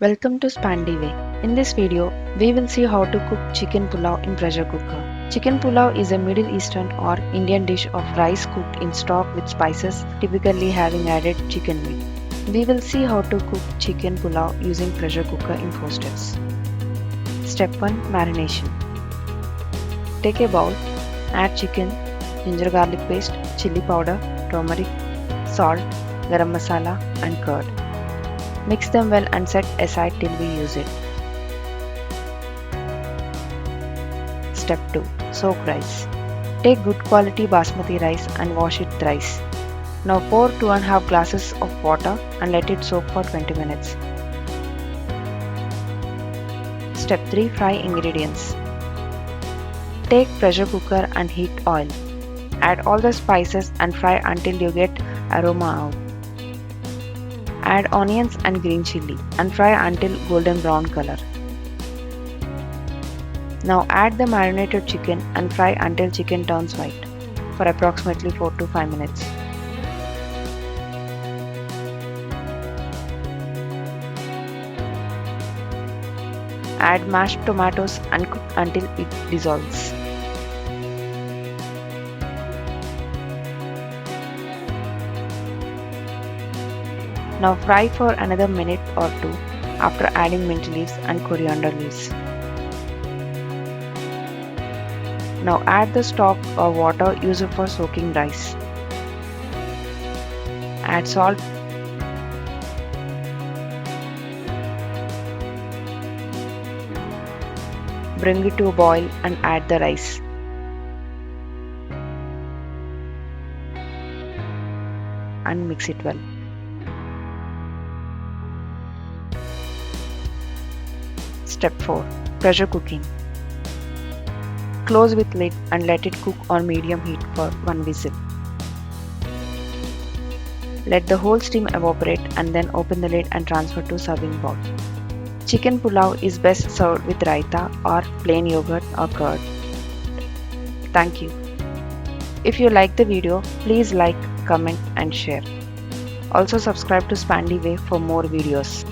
Welcome to Spandy Way. In this video, we will see how to cook chicken pulao in pressure cooker. Chicken pulao is a Middle Eastern or Indian dish of rice cooked in stock with spices, typically having added chicken meat. We will see how to cook chicken pulao using pressure cooker in 4 steps. Step 1. Marination. Take a bowl, add chicken, ginger garlic paste, chili powder, turmeric, salt, garam masala and curd. Mix them well and set aside till we use it. Step 2. Soak rice. Take good quality basmati rice and wash it thrice. Now pour 2.5 glasses of water and let it soak for 20 minutes. Step 3. Fry ingredients. Take pressure cooker and heat oil. Add all the spices and fry until you get aroma out. Add onions and green chilli and fry until golden brown color. Now add the marinated chicken and fry until chicken turns white for approximately 4 to 5 minutes. Add mashed tomatoes and cook until it dissolves. Now fry for another minute or two after adding mint leaves and coriander leaves. Now add the stock or water used for soaking rice. Add salt. Bring it to a boil and add the rice. And mix it well. Step 4. Pressure cooking. Close with lid and let it cook on medium heat for 1 whistle. Let the whole steam evaporate and then open the lid and transfer to serving bowl. Chicken pulao is best served with raita or plain yogurt or curd. Thank you. If you like the video, please like, comment and share. Also subscribe to Spandy Way for more videos.